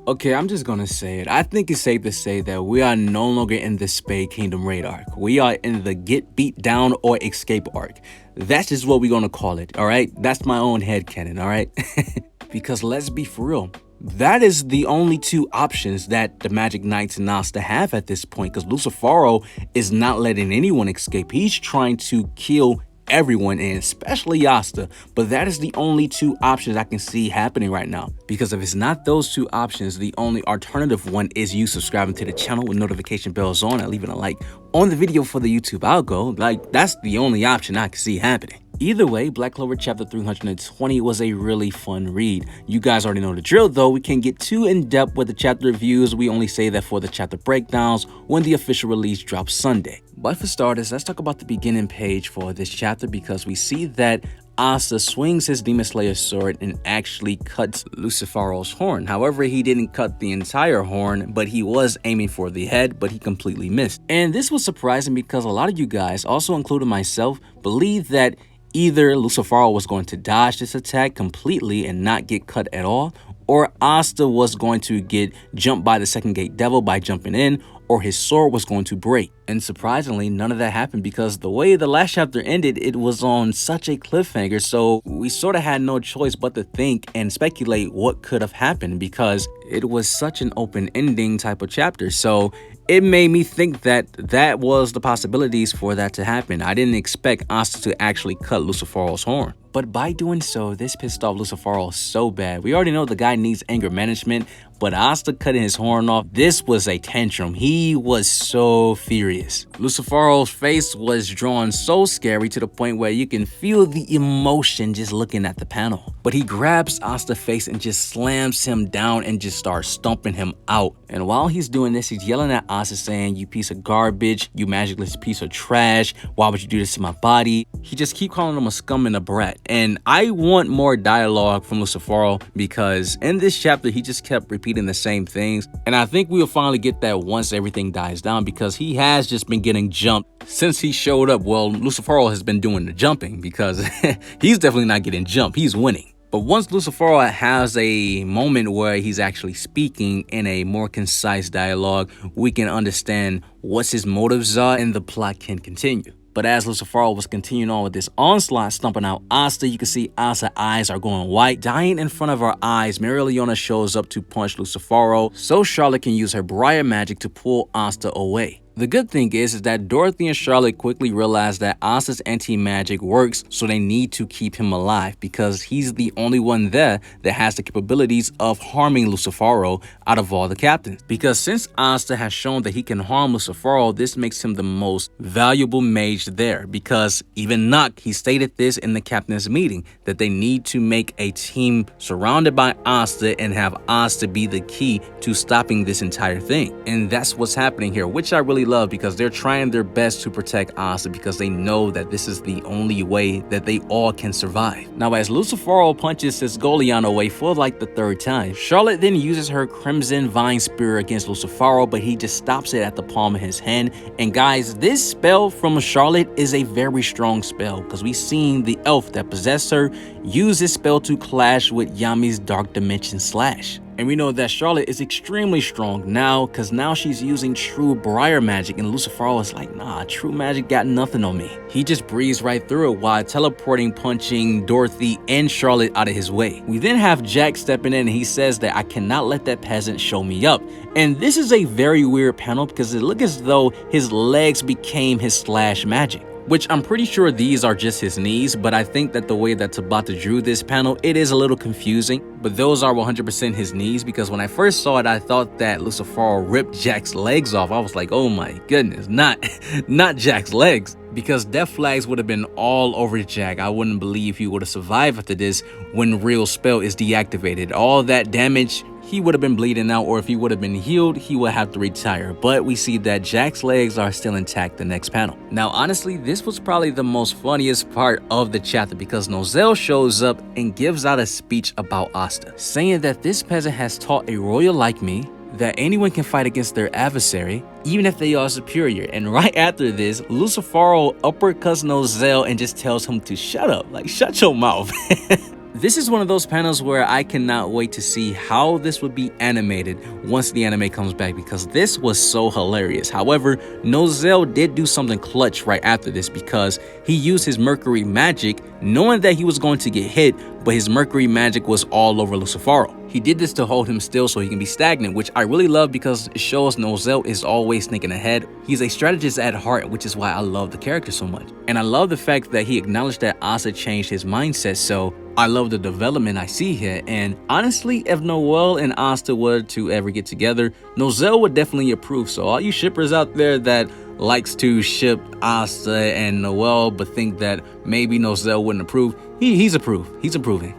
Okay, I'm just gonna say it. I think it's safe to say that we are no longer in the Spade Kingdom raid arc. We are in the get beat down or escape arc. That's just what we're gonna call it, alright? That's my own headcanon, alright? Because let's be for real. That is the only two options that the Magic Knights and Asta have at this point, because Lucifero is not letting anyone escape. He's trying to kill everyone, and especially Asta. But that is the only two options I can see happening right now, because if it's not those two options, the only alternative one is you subscribing to the channel with notification bells on and leaving a like on the video for the YouTube algo. Like, that's the only option I can see happening. Either way, Black Clover Chapter 320 was a really fun read. You guys already know the drill though. We can't get too in-depth with the chapter reviews. We only say that for the chapter breakdowns when the official release drops Sunday. But for starters, let's talk about the beginning page for this chapter, because we see that Asta swings his Demon Slayer sword and actually cuts Lucifero's horn. However, he didn't cut the entire horn, but he was aiming for the head, but he completely missed. And this was surprising because a lot of you guys, also including myself, believe that either Lucifero was going to dodge this attack completely and not get cut at all, or Asta was going to get jumped by the second gate devil by jumping in, or his sword was going to break. And surprisingly, none of that happened, because the way the last chapter ended, it was on such a cliffhanger, so we sort of had no choice but to think and speculate what could have happened, because it was such an open ending type of chapter. So it made me think that that was the possibilities for that to happen. I didn't expect Asta to actually cut Lucifero's horn. But by doing so, this pissed off Lucifero so bad. We already know the guy needs anger management, but Asta cutting his horn off, this was a tantrum. He was so furious. Lucifero's face was drawn so scary to the point where you can feel the emotion just looking at the panel. But he grabs Asta's face and just slams him down and just starts stomping him out. And while he's doing this, he's yelling at Asta saying, "You piece of garbage, you magicless piece of trash, why would you do this to my body?" He just keep calling him a scum and a brat. And I want more dialogue from Lucifero, because in this chapter, he just kept repeating the same things. And I think we'll finally get that once everything dies down, because he has just been getting jumped since he showed up. Well, Lucifero has been doing the jumping, because he's definitely not getting jumped. He's winning. But once Lucifero has a moment where he's actually speaking in a more concise dialogue, we can understand what his motives are and the plot can continue. But as Lucifero was continuing on with this onslaught, stomping out Asta, you can see Asta's eyes are going white. Dying in front of our eyes, Mereoleona shows up to punch Lucifero so Charlotte can use her Briar magic to pull Asta away. The good thing is that Dorothy and Charlotte quickly realize that Asta's anti-magic works, so they need to keep him alive, because he's the only one there that has the capabilities of harming Lucifero out of all the captains. Because since Asta has shown that he can harm Lucifero, this makes him the most valuable mage there, because even Nock, he stated this in the captain's meeting, that they need to make a team surrounded by Asta and have Asta be the key to stopping this entire thing. And that's what's happening here, which I really love, because they're trying their best to protect Asta, because they know that this is the only way that they all can survive. Now, as Lucifero punches Sisgolion away for like the third time, Charlotte then uses her Crimson Vine Spear against Lucifero, but he just stops it at the palm of his hand. And guys, this spell from Charlotte is a very strong spell, because we've seen the elf that possessed her use this spell to clash with Yami's Dark Dimension Slash. And we know that Charlotte is extremely strong now, because now she's using true Briar magic, and Lucifero is like, nah, true magic got nothing on me. He just breezed right through it while teleporting, punching Dorothy and Charlotte out of his way. We then have Jack stepping in, and he says that I cannot let that peasant show me up. And this is a very weird panel, because it looks as though his legs became his slash magic, which I'm pretty sure these are just his knees, but I think that the way that Tabata drew this panel, it is a little confusing. But those are 100% his knees, because when I first saw it, I thought that Lucifero ripped Jack's legs off. I was like, oh my goodness, not Jack's legs. Because death flags would have been all over Jack. I wouldn't believe he would have survived after this when real spell is deactivated. All that damage, he would have been bleeding out, or if he would have been healed, he would have to retire. But we see that Jack's legs are still intact the next panel. Now, honestly, this was probably the most funniest part of the chapter, because Nozel shows up and gives out a speech about Asta, saying that this peasant has taught a royal like me that anyone can fight against their adversary, even if they are superior. And right after this, Lucifero uppercuts Nozel and just tells him to shut up, like shut your mouth. This is one of those panels where I cannot wait to see how this would be animated once the anime comes back, because this was so hilarious. However, Nozel did do something clutch right after this, because he used his Mercury magic knowing that he was going to get hit, but his Mercury magic was all over Lucifero. He did this to hold him still so he can be stagnant, which I really love because it shows Nozel is always thinking ahead. He's a strategist at heart, which is why I love the character so much. And I love the fact that he acknowledged that Asta changed his mindset, so I love the development I see here. And honestly, if Noel and Asta were to ever get together, Nozel would definitely approve. So all you shippers out there that likes to ship Asta and Noel but think that maybe Nozel wouldn't approve, he's approved. He's approving.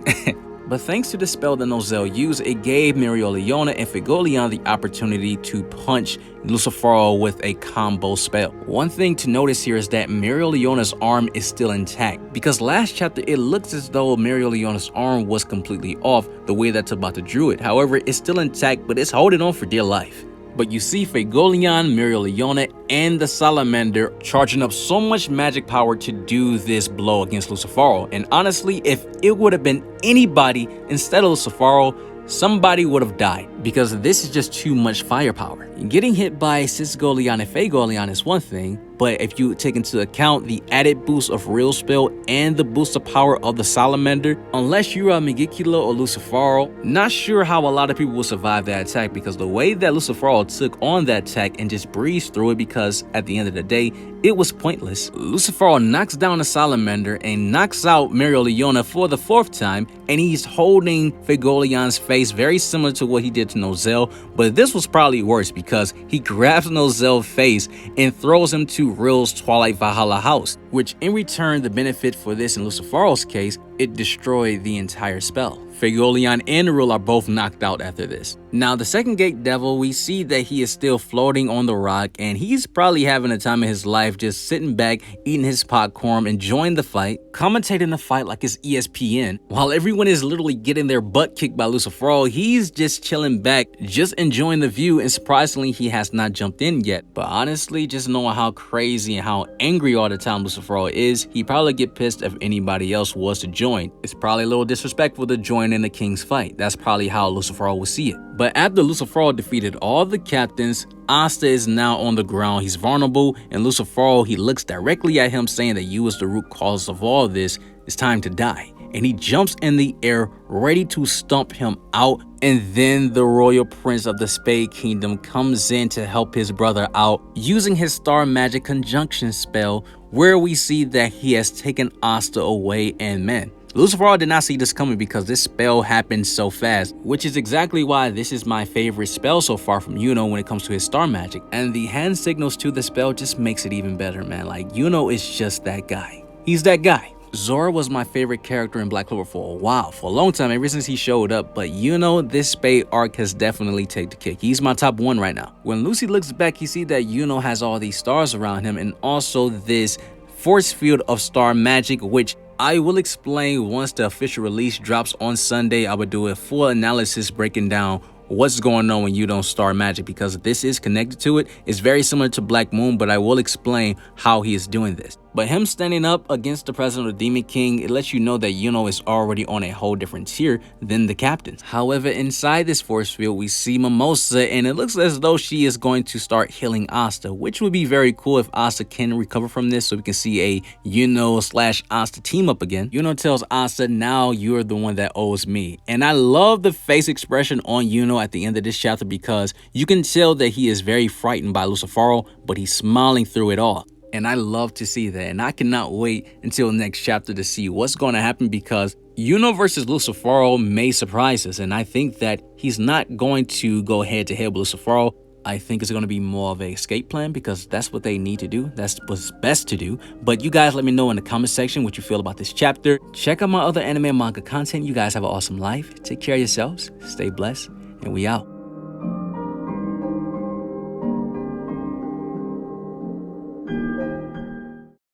But thanks to the spell that Nozel used, it gave Mereoleona and Figolion the opportunity to punch Lucifero with a combo spell. One thing to notice here is that Mereoleona's arm is still intact, because last chapter it looks as though Mereoleona's arm was completely off the way that Tabata drew it. However, it's still intact, but it's holding on for dear life. But you see Figolion, Mereoleona, and the Salamander charging up so much magic power to do this blow against Lucifero. And honestly, if it would have been anybody instead of Lucifero, somebody would have died, because this is just too much firepower. Getting hit by Sisgolion and Fagolion is one thing, but if you take into account the added boost of Real Spell and the boost of power of the Salamander, unless you're a Megicula or Lucifero, not sure how a lot of people will survive that attack, because the way that Lucifero took on that attack and just breezed through it, because at the end of the day, it was pointless. Lucifero knocks down the Salamander and knocks out Mereoleona for the 4th time, and he's holding Fagolion's face very similar to what he did to Nozel, but this was probably worse because he grabs Nozel's face and throws him to Real's Twilight Valhalla house, which in return, the benefit for this in Lucifero's case, it destroyed the entire spell. Fagolion and Real are both knocked out after this. Now, the second gate devil, we see that he is still floating on the rock, and he's probably having a time of his life just sitting back, eating his popcorn, enjoying the fight, commentating the fight like it's ESPN. While everyone is literally getting their butt kicked by Lucifero, he's just chilling back, just enjoying the view, and surprisingly, he has not jumped in yet. But honestly, just knowing how crazy and how angry all the time Lucifero is, he'd probably get pissed if anybody else was to join. It's probably a little disrespectful to join in the king's fight. That's probably how Lucifero will see it. But after Lucifero defeated all the captains, Asta is now on the ground. He's vulnerable, and Lucifero, he looks directly at him saying that you is the root cause of all this. It's time to die. And he jumps in the air, ready to stomp him out. And then the royal prince of the Spade Kingdom comes in to help his brother out using his star magic conjunction spell, where we see that he has taken Asta away. And man, Lucifero did not see this coming, because this spell happened so fast, which is exactly why this is my favorite spell so far from Yuno when it comes to his star magic. And the hand signals to the spell just makes it even better, man. Like, Yuno is just that guy. He's that guy. Zora was my favorite character in Black Clover for a while, for a long time, ever since he showed up, but Yuno, this Spade arc has definitely taken the cake. He's my top 1 right now. When Lucy looks back, you see that Yuno has all these stars around him, and also this force field of star magic, which I will explain once the official release drops on Sunday. I will do a full analysis breaking down what's going on when you don't star magic, because this is connected to it. It's very similar to Black Moon, but I will explain how he is doing this. But him standing up against the president of the Demon King, it lets you know that Yuno is already on a whole different tier than the captains. However, inside this force field, we see Mimosa, and it looks as though she is going to start healing Asta, which would be very cool if Asta can recover from this, so we can see a Yuno/Asta team up again. Yuno tells Asta, now you're the one that owes me. And I love the face expression on Yuno at the end of this chapter, because you can tell that he is very frightened by Lucifero, but he's smiling through it all. And I love to see that, and I cannot wait until next chapter to see what's going to happen, because Yuno versus Lucifero may surprise us, and I think that he's not going to go head to head with Lucifero. I think it's going to be more of an escape plan, because that's what they need to do. That's what's best to do. But you guys let me know in the comment section what you feel about this chapter. Check out my other anime and manga content. You guys have an awesome life. Take care of yourselves. Stay blessed, and we out.